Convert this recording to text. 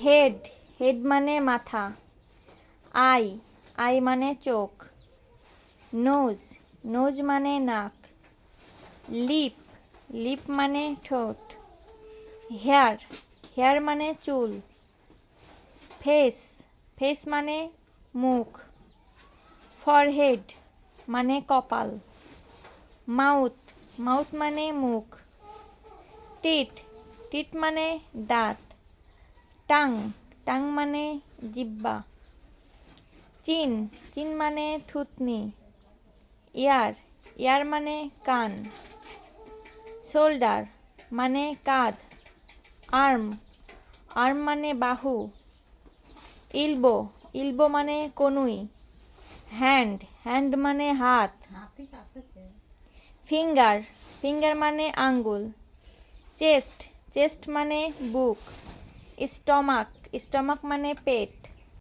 Head, head মানে মাথা। I, I মানে চোখ। নোজ, নোজ মানে নাক। লিপ, লিপ মানে ঠোঁট। হেয়ার, হেয়ার মানে চুল। ফেস, ফেস মানে মুখ। ফরহেড মানে কপাল। মাউথ, মাউথ মানে মুখ। টিট, টিট মানে দাঁত। টাং, টাং মানে জিহ্বা। চিন, চিন মানে থুতনি। ইয়ার, ইয়ার মানে কান। শোল্ডার মানে কাঁধ। আর্ম, আর্ম মানে বাহু। ইলবো, ইলবো মানে কনুই। হ্যান্ড, হ্যান্ড মানে হাত। ফিঙ্গার, ফিঙ্গার মানে আঙ্গুল। চেস্ট, চেস্ট মানে বুক। স্টমাক, স্টমাক মানে পেট।